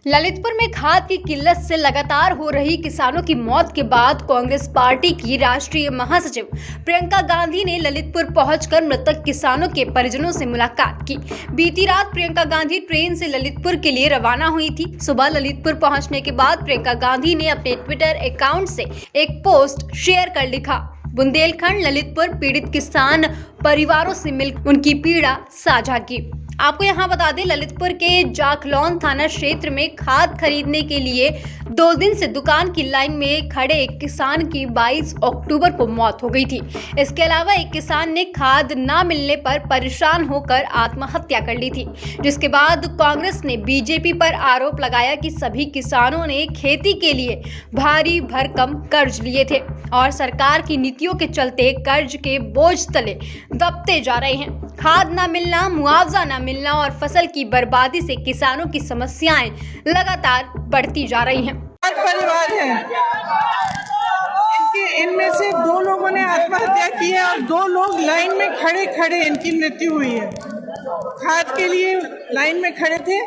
ललितपुर में खाद की किल्लत से लगातार हो रही किसानों की मौत के बाद कांग्रेस पार्टी की राष्ट्रीय महासचिव प्रियंका गांधी ने ललितपुर पहुंचकर मृतक किसानों के परिजनों से मुलाकात की। बीती रात प्रियंका गांधी ट्रेन से ललितपुर के लिए रवाना हुई थी। सुबह ललितपुर पहुंचने के बाद प्रियंका गांधी ने अपने ट्विटर अकाउंट से एक पोस्ट शेयर कर लिखा, बुंदेलखंड ललितपुर पीड़ित किसान परिवारों से मिलकर उनकी पीड़ा साझा की। आपको यहां बता दें, ललितपुर के जाखलौन थाना क्षेत्र में खाद खरीदने के लिए 2 दिन से दुकान की लाइन में खड़े एक किसान की 22 अक्टूबर को मौत हो गई थी। इसके अलावा एक किसान ने खाद न मिलने पर परेशान होकर आत्महत्या कर ली थी, जिसके बाद कांग्रेस ने बीजेपी पर आरोप लगाया कि सभी किसानों ने खेती के लिए भारी भरकम कर्ज लिए थे और सरकार की नीतियों के चलते कर्ज के बोझ तले दबते जा रहे हैं। खाद न मिलना, मुआवजा न मिलना और फसल की बर्बादी से किसानों की समस्याएं लगातार बढ़ती जा रही हैं। परिवार है, इनमें से 2 लोगों ने आत्महत्या की है और 2 लोग लाइन में खड़े इनकी मृत्यु हुई है। खाद के लिए लाइन में खड़े थे,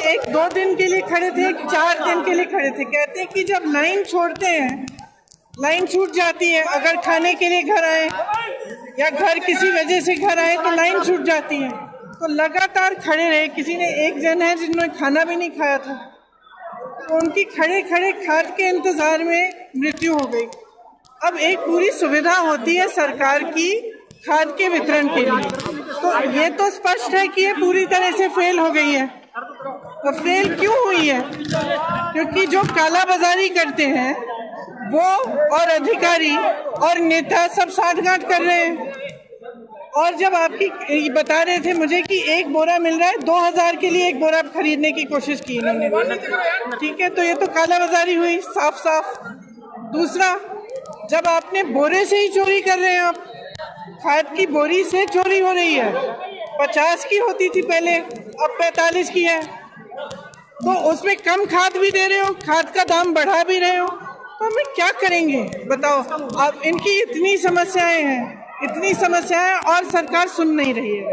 एक 2 दिन के लिए खड़े थे, एक 4 दिन के लिए खड़े थे। कहते हैं कि जब लाइन छोड़ते हैं, लाइन छूट जाती है। अगर खाने के लिए घर आए या घर किसी वजह से घर आए तो लाइन छूट जाती है, तो लगातार खड़े रहे। किसी ने, एक जन है जिन्होंने खाना भी नहीं खाया था, तो उनकी खड़े खाद के इंतजार में मृत्यु हो गई। अब एक पूरी सुविधा होती है सरकार की खाद के वितरण के लिए, तो ये तो स्पष्ट है कि ये पूरी तरह से फेल हो गई है। तो फेल क्यों हुई है? क्योंकि जो कालाबाजारी करते हैं वो और अधिकारी और नेता सब साठगांठ कर रहे हैं। और जब आपकी बता रहे थे मुझे कि 1 बोरा मिल रहा है, 2000 के लिए 1 बोरा खरीदने की कोशिश की इन्होंने, ठीक है, तो ये तो कालाबाजारी हुई साफ। दूसरा, जब आपने बोरे से ही चोरी कर रहे हैं, आप खाद की बोरी से चोरी हो रही है। 50 की होती थी पहले, अब 45 की है, तो उसमें कम खाद भी दे रहे हो, खाद का दाम बढ़ा भी रहे हो, तो हमें क्या करेंगे बताओ। अब इनकी इतनी समस्याएं और सरकार सुन नहीं रही है।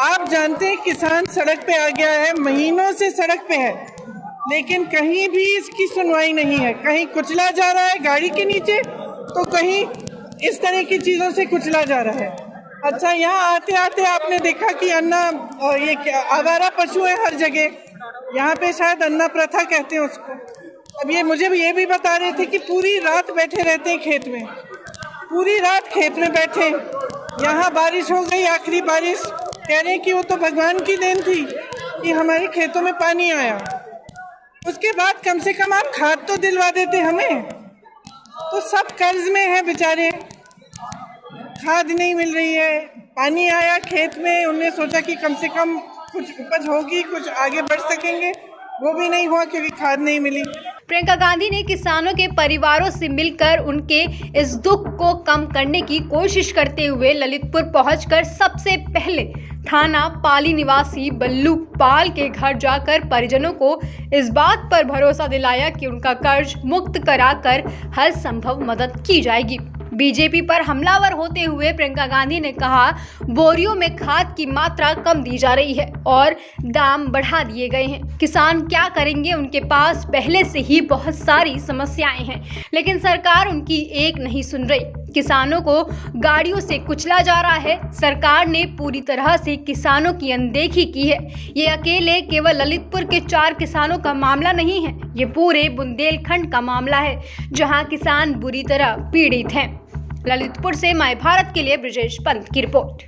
आप जानते हैं किसान सड़क पे आ गया है, महीनों से सड़क पे है, लेकिन कहीं भी इसकी सुनवाई नहीं है। कहीं कुचला जा रहा है गाड़ी के नीचे, तो कहीं इस तरह की चीज़ों से कुचला जा रहा है। अच्छा, यहाँ आते आते आपने देखा कि ये आवारा पशु है हर जगह, यहाँ पे शायद अन्ना प्रथा कहते हैं उसको। अब मुझे ये भी बता रहे थे कि पूरी रात बैठे रहते हैं खेत में, पूरी रात खेत में बैठे। यहाँ बारिश हो गई, आखिरी बारिश, कह रहे हैं कि वो तो भगवान की देन थी कि हमारे खेतों में पानी आया। उसके बाद कम से कम आप खाद तो दिलवा देते हमें। तो सब कर्ज में है बेचारे, खाद नहीं मिल रही है, पानी आया खेत में, उन्होंने सोचा कि कम से कम कुछ उपज होगी, कुछ आगे बढ़ सकेंगे, वो भी नहीं हुआ क्योंकि खाद नहीं मिली। प्रियंका गांधी ने किसानों के परिवारों से मिलकर उनके इस दुख को कम करने की कोशिश करते हुए ललितपुर पहुंचकर सबसे पहले थाना पाली निवासी बल्लू पाल के घर जाकर परिजनों को इस बात पर भरोसा दिलाया कि उनका कर्ज मुक्त कराकर हर संभव मदद की जाएगी। बीजेपी पर हमलावर होते हुए प्रियंका गांधी ने कहा, बोरियों में खाद की मात्रा कम दी जा रही है और दाम बढ़ा दिए गए हैं। किसान क्या करेंगे? उनके पास पहले से ही बहुत सारी समस्याएं हैं, लेकिन सरकार उनकी एक नहीं सुन रही। किसानों को गाड़ियों से कुचला जा रहा है। सरकार ने पूरी तरह से किसानों की अनदेखी की है। ये अकेले केवल ललितपुर के 4 किसानों का मामला नहीं है, ये पूरे बुंदेलखंड का मामला है, जहां किसान बुरी तरह पीड़ित हैं। ललितपुर से माय भारत के लिए ब्रिजेश पंत की रिपोर्ट।